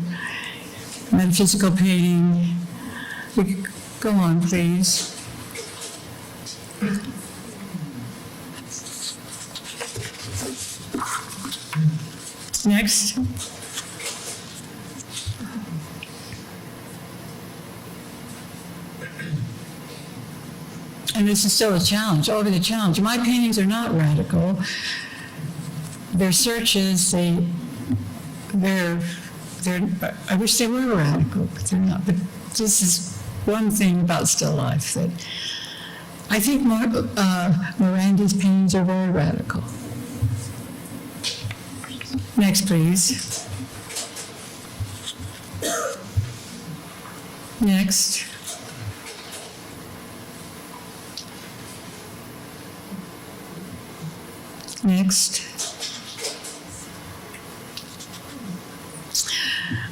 metaphysical painting. We could go on, please. Next. And this is still a challenge, over the challenge. My paintings are not radical. They're searches, they're I wish they were radical, but they're not. But this is one thing about still life that I think Morandi's paintings are very radical. Next, please. Next. Next.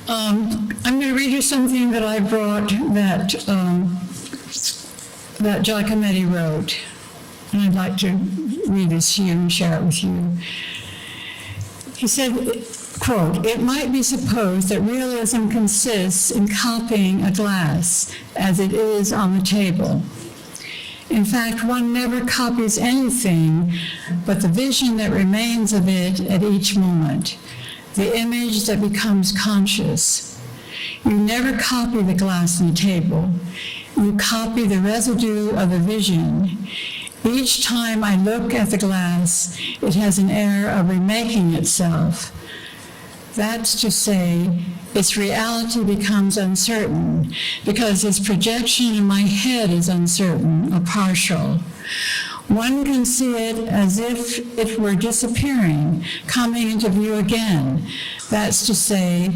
I'm going to read you something that I brought that Giacometti wrote, and I'd like to read this to you and share it with you. He said, quote, "It might be supposed that realism consists in copying a glass as it is on the table. In fact, one never copies anything but the vision that remains of it at each moment, the image that becomes conscious. You never copy the glass on the table. You copy the residue of the vision. Each time I look at the glass, it has an air of remaking itself. That's to say, its reality becomes uncertain because its projection in my head is uncertain or partial. One can see it as if it were disappearing, coming into view again. That's to say,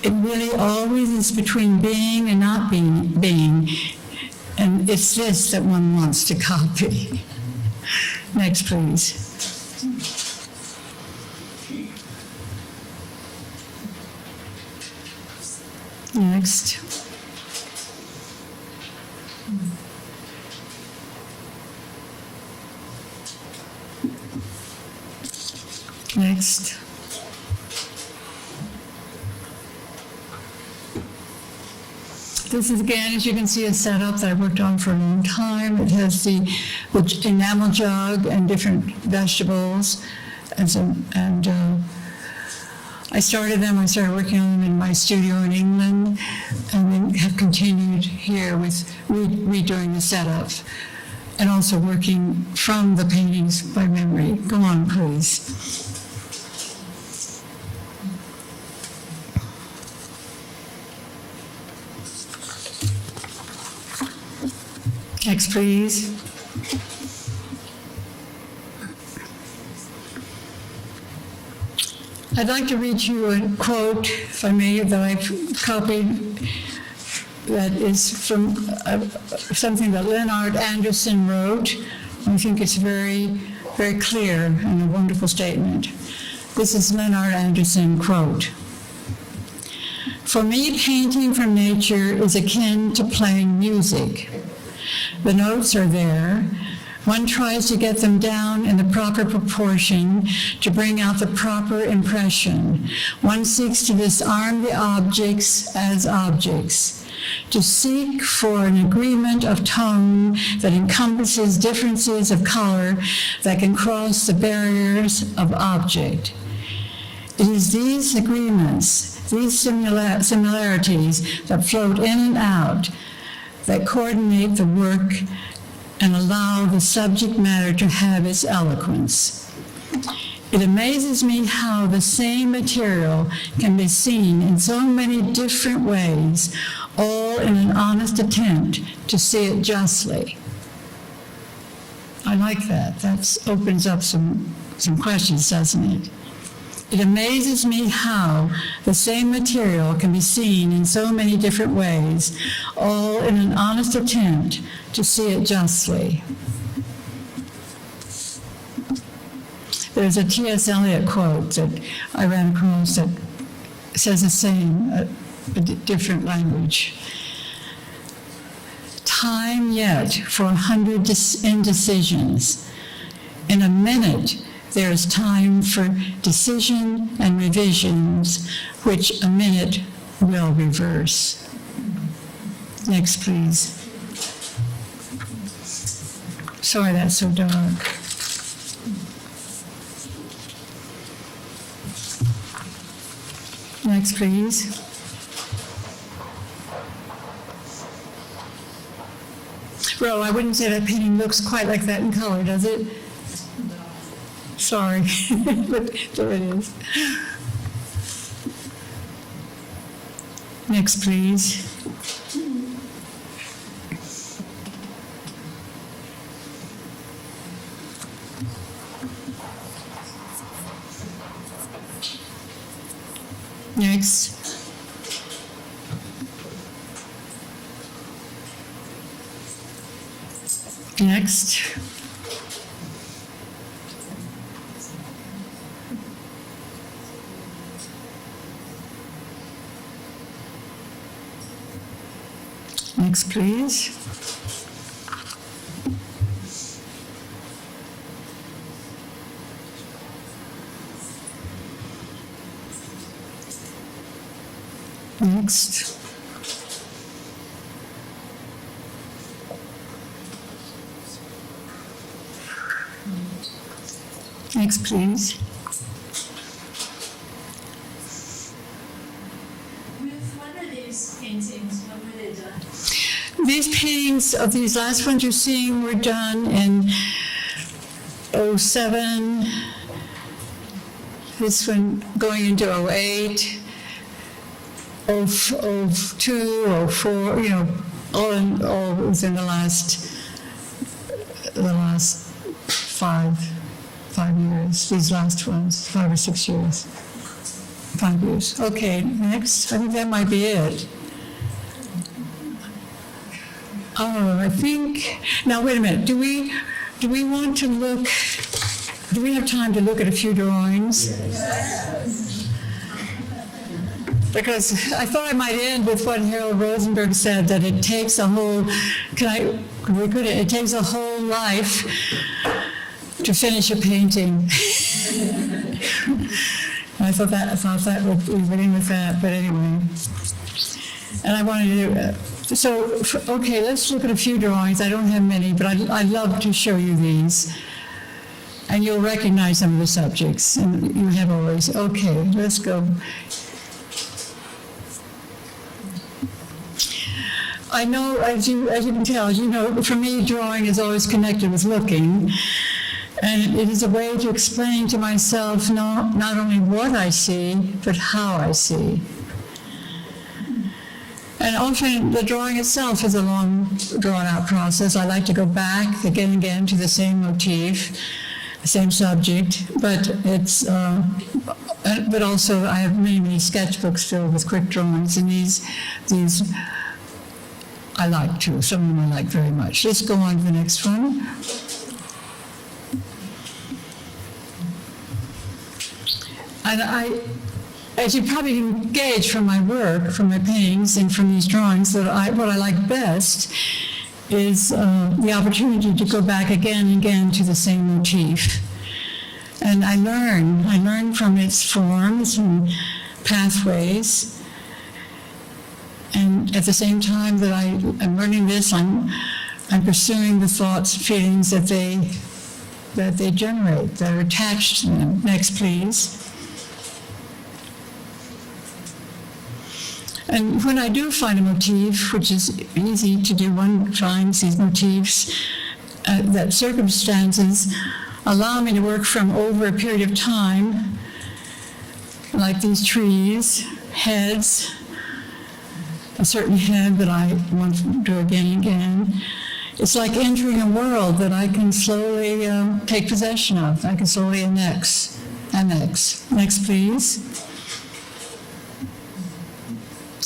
it really always is between being and not being, and it's this that one wants to copy." Next, please. Next. Next. This is, again, as you can see, a setup that I worked on for a long time. It has the enamel jug and different vegetables. And I started working on them in my studio in England, and then have continued here with redoing the setup, and also working from the paintings by memory. Go on, please. Next, please. I'd like to read you a quote, if I may, that I've copied, that is from something that Leonard Anderson wrote. I think it's very, very clear and a wonderful statement. This is Leonard Anderson, quote, "For me, painting from nature is akin to playing music. The notes are there. One tries to get them down in the proper proportion to bring out the proper impression. One seeks to disarm the objects as objects, to seek for an agreement of tone that encompasses differences of color that can cross the barriers of object. It is these agreements, these similarities that float in and out, that coordinate the work and allow the subject matter to have its eloquence. It amazes me how the same material can be seen in so many different ways, all in an honest attempt to see it justly." I like that. That opens up some questions, doesn't it? It amazes me how the same material can be seen in so many different ways, all in an honest attempt to see it justly. There's a T.S. Eliot quote that I ran across that says the same, a different language. "Time yet for 100 indecisions. In a minute, there is time for decision and revisions, which a minute will reverse." Next, please. Sorry, that's so dark. Next, please. Ro, I wouldn't say that painting looks quite like that in color, does it? Sorry, but there it is. Next, please. Next. Next. Next, please. Next. Next, please. Ruth, what are these paintings? When were they done? These paintings of these last ones you're seeing were done in 07. This one going into 08, 02, 04, all within the last 5 years, these last ones, 5 or 6 years. 5 years. Okay, next. I think that might be it. Oh, I think, now wait a minute. Do we want to look, do we have time to look at a few drawings? Yes. Because I thought I might end with what Harold Rosenberg said, that it takes a whole, it takes a whole life to finish a painting. I thought that would be fitting with that, but anyway. And I wanted to Okay, let's look at a few drawings. I don't have many, but I'd love to show you these. And you'll recognize some of the subjects, and you have always. Okay, let's go. I know, as you can tell, for me, drawing is always connected with looking. And it is a way to explain to myself not only what I see, but how I see. And often the drawing itself is a long, drawn-out process. I like to go back again and again to the same motif, the same subject, but but also I have many sketchbooks filled with quick drawings, and these I like too. Some of them I like very much. Let's go on to the next one. And as you probably can gauge from my work, from my paintings, and from these drawings, that what I like best is the opportunity to go back again and again to the same motif. And I learn from its forms and pathways. And at the same time that I'm learning this, I'm pursuing the thoughts and feelings that they generate, that are attached to them. Next, please. And when I do find a motif, which is easy to do, one finds these motifs, that circumstances allow me to work from over a period of time, like these trees, heads, a certain head that I want to do again and again. It's like entering a world that I can slowly take possession of. I can slowly annex. Next, please.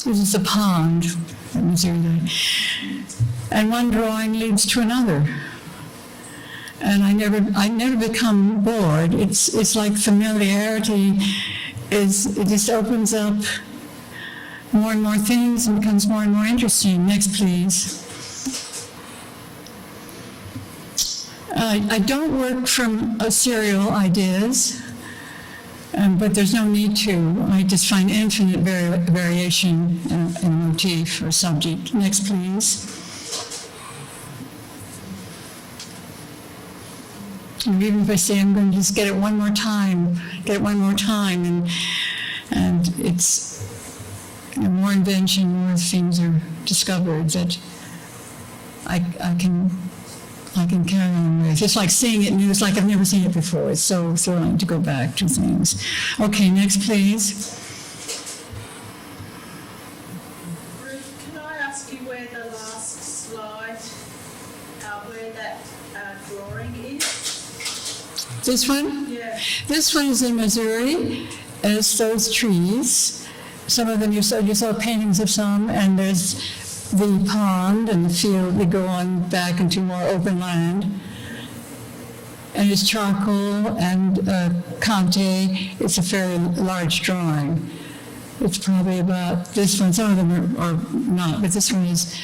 This is a pond at Missouri. And one drawing leads to another. And I never become bored. It's like familiarity it just opens up more and more things and becomes more and more interesting. Next, please. I don't work from serial ideas, but there's no need to. I just find infinite variation in motif or subject. Next, please. And even if I say I'm going to just get it one more time, and it's more invention, more things are discovered that I can carry on with. It's like seeing it new. It's like I've never seen it before. It's so thrilling to go back to things. Okay, next, please. Ruth, can I ask you where the last slide, where that drawing is? This one? Yeah. This one is in Missouri. And it's those trees. Some of them you saw paintings of some, and there's the pond and the field. We go on back into more open land. And it's charcoal and Conte. It's a fairly large drawing. It's probably about this one. Some of them are not, but this one is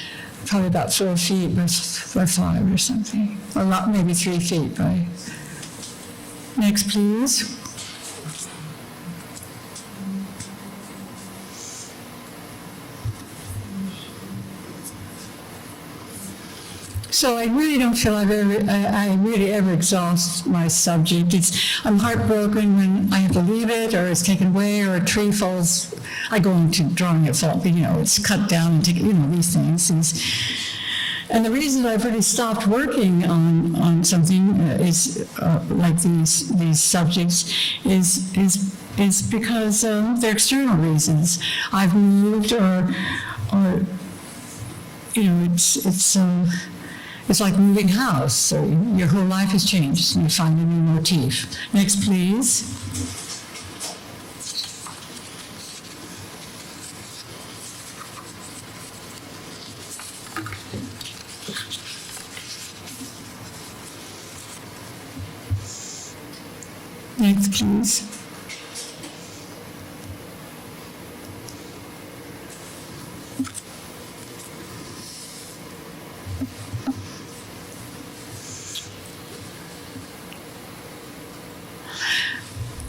probably about 4 feet by 5 or something. Or a lot, maybe 3 feet, right? Next, please. So I really don't feel I really ever exhaust my subject. I'm heartbroken when I have to leave it, or it's taken away, or a tree falls. I go into drawing it fall. It's cut down and these things. And the reason I've really stopped working on something is like these subjects is because they're external reasons. I've moved, or it's like moving house. So your whole life has changed, and you find a new motif. Next, please. Next, please.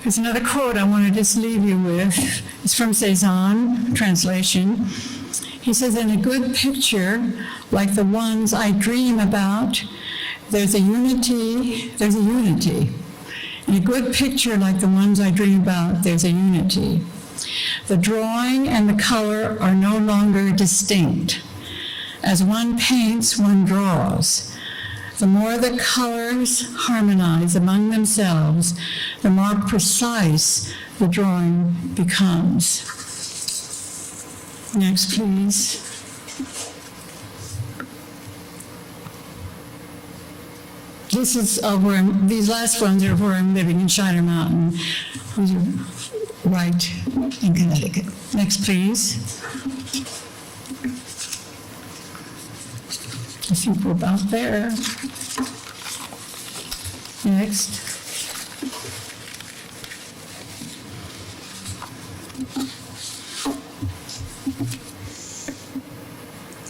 There's another quote I want to just leave you with. It's from Cézanne, translation. He says, in a good picture, like the ones I dream about, there's a unity. In a good picture like the ones I dream about, there's a unity. The drawing and the color are no longer distinct. As one paints, one draws. The more the colors harmonize among themselves, the more precise the drawing becomes. Next, please. This is these last ones are where I'm living in Shiner Mountain, which are right in Connecticut. Next, please. I think we're about there. Next.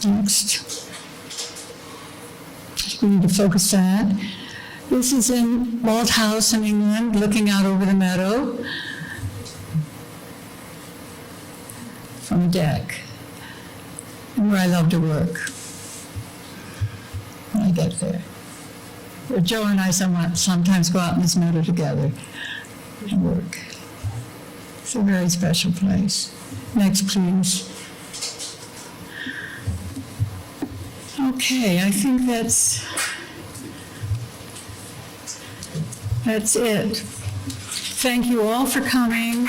Next. We need to focus that. This is in Malthouse in England, looking out over the meadow from a deck, and where I love to work when I get there. Where Joe and I sometimes go out in this meadow together and work. It's a very special place. Next, please. Okay, I think that's it. Thank you all for coming.